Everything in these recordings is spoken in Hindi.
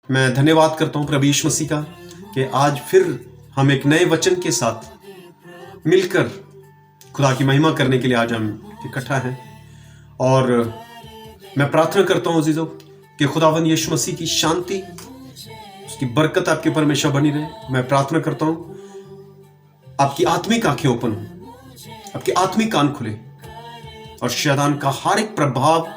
मैं धन्यवाद करता हूँ प्रभु यीशु मसीह का कि आज फिर हम एक नए वचन के साथ मिलकर खुदा की महिमा करने के लिए आज हम इकट्ठा हैं। और मैं प्रार्थना करता हूँ अजीजों कि खुदावंद यीशु मसीह की शांति, उसकी बरकत आपके ऊपर हमेशा बनी रहे। मैं प्रार्थना करता हूँ आपकी आत्मिक आंखें ओपन हो, आपके आत्मिक कान खुले और शैतान का हर एक प्रभाव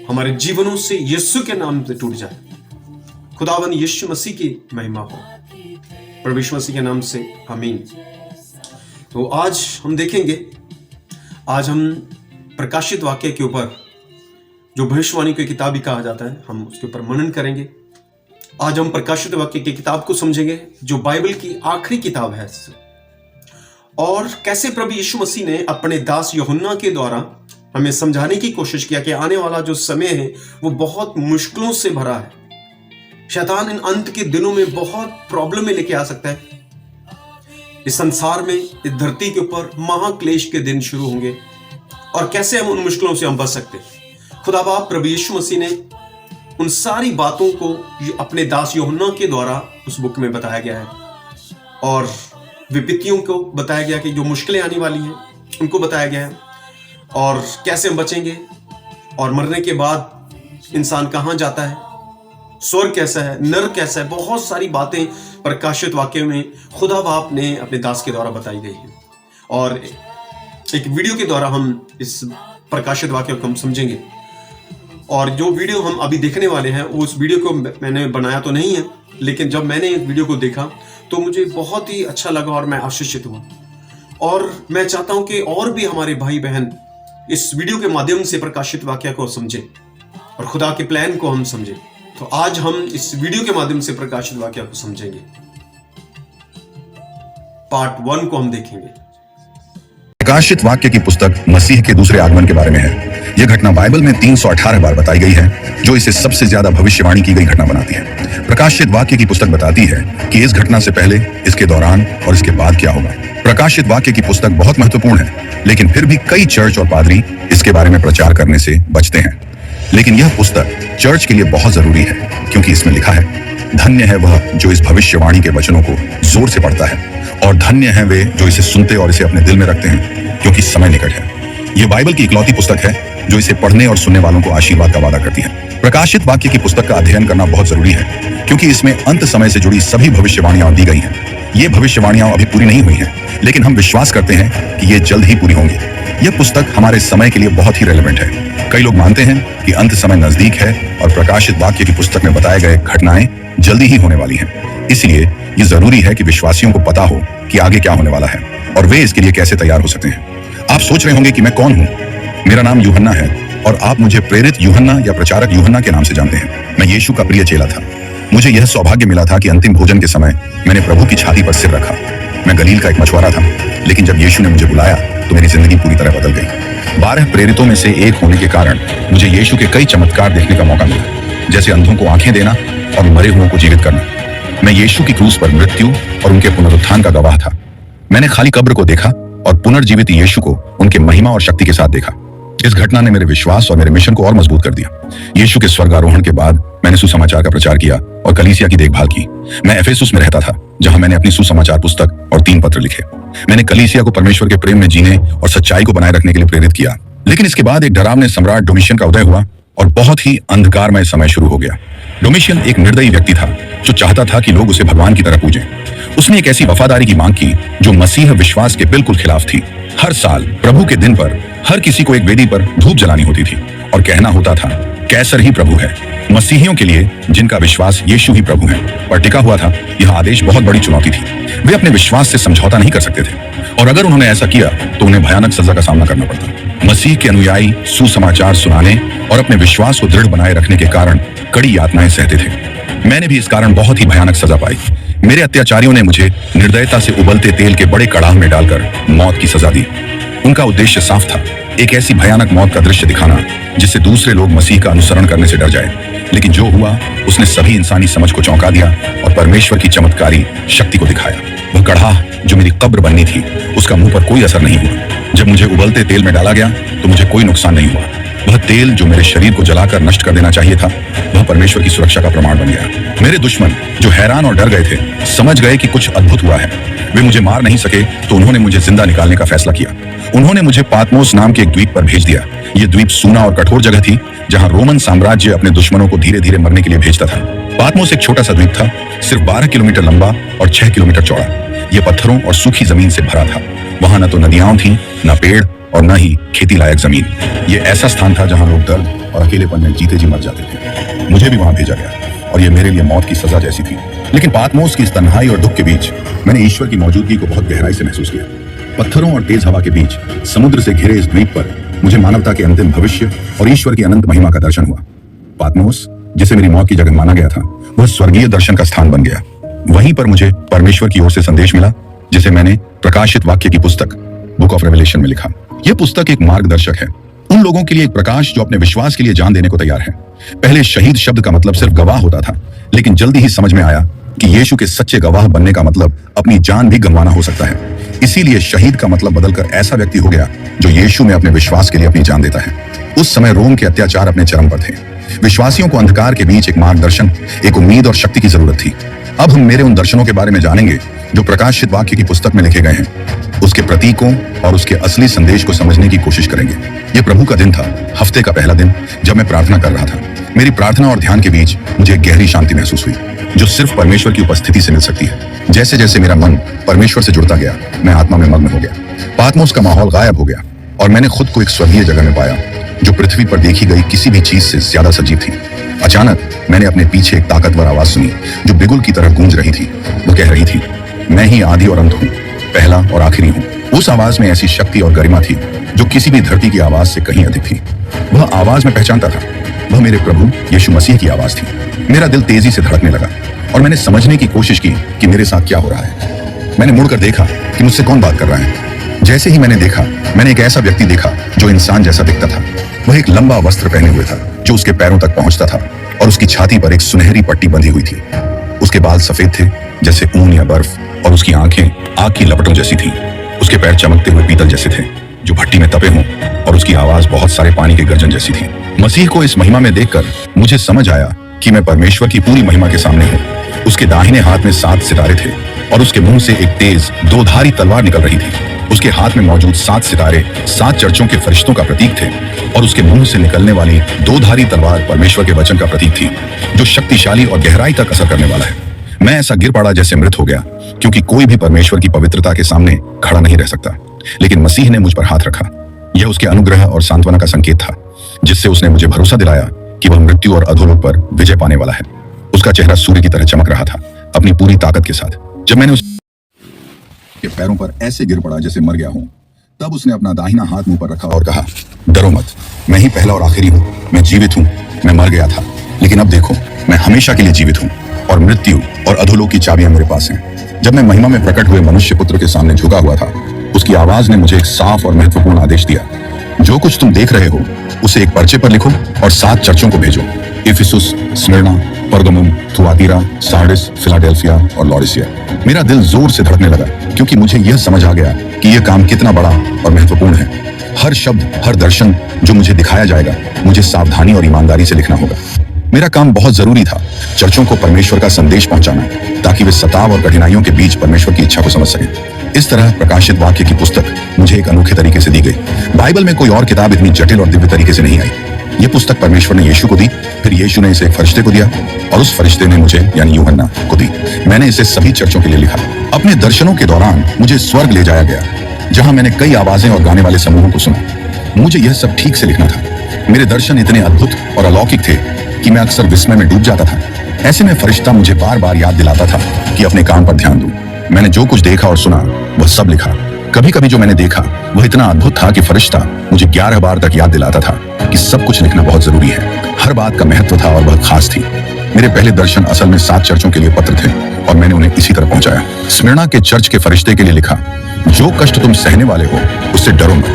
हमारे जीवनों से यीशु के नाम से टूट जाए। खुदावंद यीशु मसीह की महिमा हो, प्रभु यीशु मसीह के नाम से आमीन। तो आज हम देखेंगे, आज हम प्रकाशित वाक्य के ऊपर, जो भविष्यवाणी की किताब भी कहा जाता है, हम उसके ऊपर मनन करेंगे। आज हम प्रकाशित वाक्य की किताब को समझेंगे जो बाइबल की आखिरी किताब है, और कैसे प्रभु यीशु मसीह ने अपने दास यूहन्ना के द्वारा हमें समझाने की कोशिश किया कि आने वाला जो समय है वो बहुत मुश्किलों से भरा है। शैतान इन अंत के दिनों में बहुत प्रॉब्लम में लेके आ सकता है। इस संसार में, इस धरती के ऊपर महाक्लेश के दिन शुरू होंगे और कैसे हम उन मुश्किलों से हम बच सकते हैं। खुदा बाप प्रभु यीशु मसीह ने उन सारी बातों को अपने दास यूहन्ना के द्वारा उस बुक में बताया गया है, और विपत्तियों को बताया गया कि जो मुश्किलें आने वाली हैं उनको बताया गया है, और कैसे हम बचेंगे, और मरने के बाद इंसान कहाँ जाता है, स्वर्ग कैसा है, नरक कैसा है। बहुत सारी बातें प्रकाशित वाक्य में खुदा बाप ने अपने दास के द्वारा बताई गई हैं, और एक वीडियो के द्वारा हम इस प्रकाशित वाक्य को हम समझेंगे। और जो वीडियो हम अभी देखने वाले हैं उस वीडियो को मैंने बनाया तो नहीं है, लेकिन जब मैंने इस वीडियो को देखा तो मुझे बहुत ही अच्छा लगा और मैं आशीषित हुआ। और मैं चाहता हूं कि और भी हमारे भाई बहन इस वीडियो के माध्यम से प्रकाशित वाक्य को समझें और खुदा के प्लान को हम समझें। तो आज हम इस वीडियो के माध्यम से प्रकाशित वाक्य को समझेंगे। पार्ट 1 को हम देखेंगे। प्रकाशित वाक्य की पुस्तक मसीह के दूसरे आगमन के बारे में है। यह घटना बाइबल में 318 बार बताई गई है, जो इसे सबसे ज्यादा भविष्यवाणी की गई घटना बनाती है। प्रकाशित वाक्य की पुस्तक बताती है कि इस घटना से पहले, इसके दौरान और इसके बाद क्या होगा। प्रकाशित वाक्य की पुस्तक बहुत महत्वपूर्ण है, लेकिन फिर भी कई चर्च और पादरी इसके बारे में प्रचार करने से बचते हैं। लेकिन यह पुस्तक चर्च के लिए बहुत जरूरी है, क्योंकि इसमें लिखा है, धन्य है वह जो इस भविष्यवाणी के वचनों को जोर से पढ़ता है, और धन्य हैं वे जो इसे सुनते और इसे अपने दिल में रखते हैं, क्योंकि समय निकट है। यह बाइबल की इकलौती पुस्तक है जो इसे पढ़ने और सुनने वालों को आशीर्वाद का वादा करती है। प्रकाशित वाक्य की पुस्तक का अध्ययन करना बहुत जरूरी है, क्योंकि इसमें अंत समय से जुड़ी सभी भविष्यवाणियां दी गई हैं। ये भविष्यवाणियां अभी पूरी नहीं हुई हैं, लेकिन हम विश्वास करते हैं कि ये जल्द ही पूरी होंगी। यह पुस्तक हमारे समय के लिए बहुत ही रेलेवेंट है। कई लोग मानते हैं कि अंत समय नजदीक है और प्रकाशित वाक्य की पुस्तक में बताए गए घटनाएं जल्दी ही होने वाली हैं। इसलिए ये जरूरी है कि विश्वासियों को पता हो कि आगे क्या होने वाला है और वे इसके लिए कैसे तैयार हो सकते हैं। आप सोच रहे होंगे कि मैं कौन हूँ। मेरा नाम यूहन्ना है, और आप मुझे प्रेरित यूहन्ना या प्रचारक यूहन्ना के नाम से जानते हैं। मैं यीशु का प्रिय चेला था। मुझे यह सौभाग्य मिला था कि अंतिम भोजन के समय मैंने प्रभु की छाती पर सिर रखा। मैं गलील का एक मछुआरा था, लेकिन जब यीशु ने मुझे बुलाया तो मेरी जिंदगी पूरी तरह बदल गई। 12 प्रेरितों में से एक होने के कारण मुझे यीशु के कई चमत्कार देखने का मौका मिला, जैसे अंधों को आंखें देना और मरे हुओं को जीवित करना। मैं यीशु की क्रूस पर मृत्यु और उनके पुनरुत्थान का गवाह था। मैंने खाली कब्र को देखा और पुनर्जीवित यीशु को उनके महिमा और शक्ति के साथ देखा। इस घटना ने मेरे विश्वास और मेरे मिशन को और मजबूत कर दिया। यीशु के स्वर्गारोहण के बाद मैंने सुसमाचार का प्रचार किया और कलीसिया की देखभाल की। मैं एफेसुस में रहता था, जहां मैंने अपनी सुसमाचार पुस्तक और 3 पत्र लिखे। मैंने कलीसिया को परमेश्वर के प्रेम में जीने और सच्चाई को बनाए रखने के लिए प्रेरित किया। लेकिन इसके बाद एक डरावने सम्राट डोमिशियन का उदय हुआ और बहुत ही अंधकारमय समय शुरू हो गया। डोमिशियन एक निर्दयी व्यक्ति था जो चाहता था कि लोग उसे भगवान की तरह पूजें। उसने एक ऐसी वफादारी की मांग की जो मसीह विश्वास के बिल्कुल खिलाफ थी। हर साल प्रभु के दिन पर हर किसी को एक वेदी पर धूप जलानी होती थी और कहना होता था, कैसर ही प्रभु है। मसीहियों के लिए, जिनका विश्वास यीशु ही प्रभु है पर टिका हुआ था, यह आदेश बहुत बड़ी चुनौती थी। वे अपने विश्वास से समझौता नहीं कर सकते थे, और अगर उन्होंने ऐसा किया तो उन्हें भयानक सजा का सामना करना पड़ता। मसीह के अनुयायी सुसमाचार सुनाने और अपने विश्वास को दृढ़ बनाए रखने के कारण कड़ी यातनाएं सहते थे। मैंने भी इस कारण बहुत ही भयानक सजा पाई। मेरे अत्याचारियों ने मुझे निर्दयता से उबलते तेल के बड़े कड़ाह में डालकर मौत की सजा दी। उनका उद्देश्य साफ था, एक ऐसी भयानक मौत का दृश्य दिखाना जिससे दूसरे लोग मसीह का अनुसरण करने से डर जाए। लेकिन जो हुआ उसने सभी इंसानी समझ को चौंका दिया और परमेश्वर की चमत्कारी शक्ति को दिखाया। वह कड़ाह जो मेरी कब्र बननी थी, उसका मुंह पर कोई असर नहीं हुआ। जब मुझे उबलते तेल में डाला गया तो मुझे कोई नुकसान नहीं हुआ। वह तेल जो मेरे शरीर को जलाकर नष्ट कर देना चाहिए था, वह परमेश्वर की सुरक्षा का प्रमाण बन गया। मेरे दुश्मन जो हैरान और डर गए थे, समझ गए कि कुछ अद्भुत हुआ है। वे मुझे मार नहीं सके, तो उन्होंने मुझे जिंदा निकालने का फैसला किया। उन्होंने मुझे पातमोस नाम के एक द्वीप पर भेज दिया। यह द्वीप सूना और कठोर जगह थी, जहां रोमन साम्राज्य अपने दुश्मनों को धीरे धीरे मरने के लिए भेजता था। पातमोस एक छोटा सा द्वीप था, सिर्फ 12 किलोमीटर लंबा और 6 किलोमीटर चौड़ा। यह पत्थरों और सूखी जमीन से भरा था। वहां न तो नदियां थीं, न पेड़ और न ही खेती लायक जमीन। यह ऐसा स्थान था जहां लोग दर्द और अकेलेपन में जीते जी मर जाते थे। मुझे भी वहां भेजा गया और यह मेरे लिए मौत की सजा जैसी थी। लेकिन पातमोस की इस तन्हाई और दुख के बीच मैंने ईश्वर की मौजूदगी को बहुत गहराई से महसूस किया। पत्थरों और तेज हवा के बीच समुद्र से घिरे इस द्वीप पर मुझे मानवता के अंतिम भविष्य और ईश्वर की अनंत महिमा का दर्शन हुआ। पातमोस, जिसे मेरी मौत की जगह माना गया था, वह स्वर्गीय दर्शन का स्थान बन गया। वहीं पर मुझे परमेश्वर की ओर से संदेश मिला, जिसे मैंने प्रकाशित वाक्य की पुस्तक बुक ऑफ रेवलेशन में लिखा। यह पुस्तक एक मार्गदर्शक है उन लोगों के लिए, एक प्रकाश जो अपने विश्वास के लिए जान देने को तैयार है। पहले शहीद शब्द का मतलब सिर्फ गवाह होता था, लेकिन जल्दी ही समझ में आया कि यीशु के सच्चे गवाह बनने का मतलब अपनी जान भी गंवाना हो सकता है। इसीलिए शहीद का मतलब बदलकर ऐसा व्यक्ति हो गया जो यीशु में अपने विश्वास के लिए अपनी जान देता है। उस समय रोम के अत्याचार अपने चरम पर थे। विश्वासियों को अंधकार के बीच एक मार्गदर्शन, एक उम्मीद और शक्ति की जरूरत थी। अब हम मेरे उन दर्शनों के बारे में जानेंगे जो प्रकाशित वाक्य की पुस्तक में लिखे गए हैं। उसके प्रतीकों और उसके असली संदेश को समझने की कोशिश करेंगे। यह प्रभु का दिन था, हफ्ते का पहला दिन, जब मैं प्रार्थना कर रहा था। मेरी प्रार्थना और ध्यान के बीच मुझे एक गहरी शांति महसूस हुई, जो सिर्फ परमेश्वर की उपस्थिति से मिल सकती है। जैसे जैसे मेरा मन परमेश्वर से जुड़ता गया, मैं आत्मा में मग्न हो गया। पातमोस का माहौल गायब हो गया और मैंने खुद को एक स्वर्गीय जगह में पाया, जो पृथ्वी पर देखी गई किसी भी चीज से ज्यादा सजीव थी। अचानक मैंने अपने पीछे एक ताकतवर आवाज सुनी, जो बिगुल की तरह गूंज रही थी। वो कह रही थी, मैं ही आदि और अंत हूँ, पहला और आखिरी हूँ। उस आवाज में ऐसी शक्ति और गरिमा थी जो किसी भी धरती की आवाज से कहीं अधिक थी। वह आवाज में पहचानता था, वह मेरे प्रभु यीशु मसीह की आवाज थी। मेरा दिल तेजी से धड़कने लगा और मैंने समझने की कोशिश की कि मेरे साथ क्या हो रहा है। मैंने मुड़कर देखा कि मुझसे कौन बात कर रहा है। जैसे ही मैंने देखा, मैंने एक ऐसा व्यक्ति देखा जो इंसान जैसा दिखता था। वह एक लंबा वस्त्र पहने हुए था जो उसके पैरों तक पहुंचता था और उसकी छाती पर एक सुनहरी पट्टी बंधी हुई थी। उसके बाल सफेद थे जैसे ऊन या बर्फ, और उसकी आंखें आग की लपटों जैसी थीं। उसके पैर चमकते हुए पीतल जैसे थे जो भट्टी में तपे हों, और उसकी आवाज बहुत सारे पानी के गर्जन जैसी थी। मसीह को इस महिमा में देखकर मुझे समझ आया कि मैं परमेश्वर की पूरी महिमा के सामने हूँ। उसके दाहिने हाथ में 7 सितारे थे और उसके मुंह से एक तेज दोधारी तलवार निकल रही थी। उसके हाथ में मौजूद 7 सितारे 7 चर्चों के फरिश्तों का प्रतीक थे और उसके मुंह से निकलने वाली दोधारी तलवार परमेश्वर के वचन का प्रतीक थी, जो शक्तिशाली और गहराई तक असर करने वाला है। मैं ऐसा गिर पड़ा जैसे मृत हो गया, क्योंकि कोई भी परमेश्वर की पवित्रता के सामने खड़ा नहीं रह सकता। लेकिन मसीह ने मुझ पर हाथ रखा। यह उसके अनुग्रह और सांत्वना का संकेत था, जिससे उसने मुझे भरोसा दिलाया कि वह मृत्यु और अधोलोक पर विजय पाने वाला है। उसका चेहरा सूर्य की तरह चमक रहा था, अपनी पूरी ताकत के साथ। जब मैंने उसके पैरों पर ऐसे गिर पड़ा जैसे मर गया हूं, तब उसने अपना दाहिना हाथ मुंह पर रखा और कहा, डरो मत, मैं ही पहला और आखिरी हूं। मैं जीवित हूं। मैं मर गया था, लेकिन अब देखो, मैं हमेशा के लिए जीवित हूं और मृत्यु और अधोलोक की चाबियां मेरे पास हैं। जब मैं महिमा में प्रकट हुए मनुष्य पुत्र के सामने झुका हुआ था, उसकी आवाज ने मुझे एक साफ और महत्वपूर्ण आदेश दिया। जो कुछ तुम देख रहे हो, उसे एक पर्चे पर लिखो और 7 चर्चों को भेजो, Ephesus, Smyrna, Pergamum, Thyatira, Sardis, Philadelphia और लौडिसिया। मेरा दिल जोर से धड़कने लगा, क्योंकि मुझे यह समझ आ गया कि यह काम कितना बड़ा और महत्वपूर्ण है। हर शब्द, हर दर्शन जो मुझे दिखाया जाएगा, मुझे सावधानी और ईमानदारी से लिखना होगा। मेरा काम बहुत जरूरी था, चर्चों को परमेश्वर का संदेश पहुंचाना, ताकि वे सताव और कठिनाइयों के बीच परमेश्वर की इच्छा को समझ सकें। इस तरह प्रकाशित वाक्य की पुस्तक मुझे एक अनोखे तरीके से दी गई। बाइबल में कोई और किताब इतनी जटिल और दिव्य तरीके से नहीं आई। यह पुस्तक परमेश्वर ने यीशु को दी, फिर यीशु ने इसे एक फरिश्ते को दिया और उस फरिश्ते ने मुझे यानी यूहन्ना को दी। मैंने इसे सभी चर्चों के लिए लिखा। अपने दर्शनों के दौरान मुझे स्वर्ग ले जाया गया, जहां मैंने कई आवाजें और गाने वाले समूहों को सुना। मुझे यह सब ठीक से लिखना था। मेरे दर्शन इतने अद्भुत और अलौकिक थे कि मैं अक्सर विस्मय में डूब जाता था। ऐसे में फरिश्ता मुझे बार बार याद दिलाता था कि अपने काम पर ध्यान दूं। मैंने जो कुछ देखा और सुना, वह सब लिखा। कभी कभी जो मैंने देखा वह इतना अद्भुत था कि फरिश्ता मुझे 11 बार तक याद दिलाता था कि सब कुछ लिखना बहुत जरूरी है। हर बात का महत्व था और वह खास थी। मेरे पहले दर्शन असल में 7 चर्चों के लिए पत्र थे और मैंने उन्हें इसी तरह पहुंचाया। स्मिर्ना के चर्च के फरिश्ते के लिए लिखा, जो कष्ट तुम सहने वाले हो, उससे डरो मत।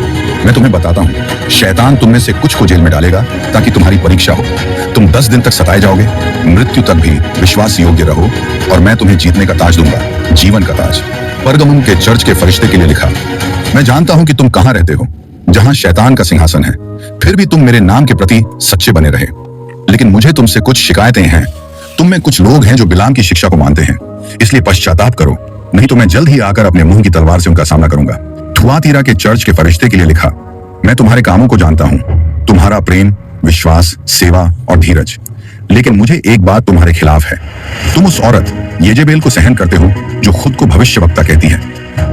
मैं तुम्हें बताता हूँ, शैतान तुम में से कुछ को जेल में डालेगा ताकि तुम्हारी परीक्षा हो। तुम 10 दिन तक सताए जाओगे, मृत्यु तक भी विश्वास योग्य रहो और मैं तुम्हें जीतने का ताज दूंगा, जीवन का ताज। परगमुम के चर्च के फरिश्ते के लिए लिखा, मैं जानता हूं कि तुम कहां रहते हो। जहां शैतान का सिंहासन है। फिर भी तुम मेरे नाम के प्रति सच्चे बने रहे। लेकिन मुझे तुमसे कुछ शिकायतें हैं। तुम में कुछ लोग हैं जो बिलाम की शिक्षा को मानते हैं, इसलिए पश्चाताप करो, नहीं तो मैं जल्द ही आकर अपने मुंह की तलवार से उनका सामना करूंगा। थुआतीरा के चर्च के फरिश्ते के लिए लिखा, मैं तुम्हारे कामों को जानता हूं, तुम्हारा प्रेम, विश्वास, सेवा और धीरज। लेकिन मुझे एक बात तुम्हारे खिलाफ है। तुम उस औरत येजेबेल को सहन करते हो जो खुद को भविष्यवक्ता कहती है।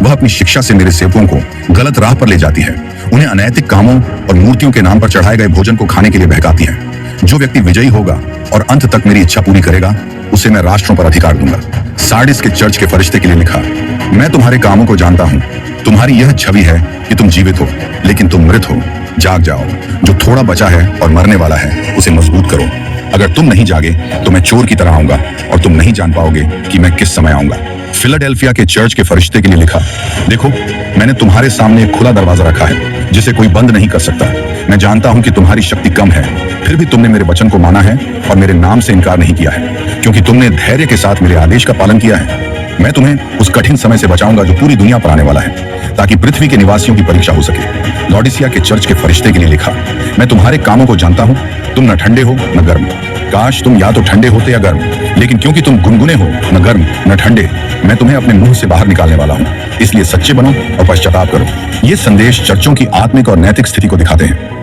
वह अपनी शिक्षा से मेरे सेवकों को गलत राह पर ले जाती है, उन्हें अनैतिक कामों और मूर्तियों के नाम पर चढ़ाए गए भोजन को खाने के लिए बहकाती है। जो व्यक्ति विजयी होगा और अंत तक मेरी इच्छा पूरी करेगा, उसे मैं राष्ट्रों पर अधिकार दूंगा। सार्डिस के चर्च के फरिश्ते के लिए लिखा, मैं तुम्हारे कामों को जानता हूं। तुम्हारी यह छवि है कि तुम जीवित हो, लेकिन तुम मृत हो। जाग जाओ, जो थोड़ा बचा है और मरने वाला है उसे मजबूत करो। अगर तुम नहीं जागे तो मैं चोर की तरह आऊंगा और तुम नहीं जान पाओगे कि मैं किस समय आऊंगा। फिलाडेल्फिया के चर्च के फरिश्ते के लिए लिखा, देखो मैंने तुम्हारे सामने एक खुला दरवाजा रखा है जिसे कोई बंद नहीं कर सकता। मैं जानता हूं कि तुम्हारी शक्ति कम है, फिर भी तुमने मेरे वचन को माना है और मेरे नाम से इनकार नहीं किया है, क्योंकि तुमने धैर्य के साथ मेरे आदेश का पालन किया है। मैं तुम्हें उस कठिन समय से बचाऊंगा जो पूरी दुनिया पर आने वाला है, ताकि पृथ्वी के निवासियों की परीक्षा हो सके। लौडिसिया के चर्च के फरिश्ते के लिए लिखा, मैं तुम्हारे कामों को जानता हूं, तुम न ठंडे हो न गर्म। काश तुम या तो ठंडे होते या गर्म, लेकिन क्योंकि तुम गुनगुने हो, न गर्म न ठंडे, मैं तुम्हें अपने मुंह से बाहर निकालने वाला हूं। इसलिए सच्चे बनो और पश्चाताप करो। ये संदेश चर्चों की आत्मिक और नैतिक स्थिति को दिखाते हैं।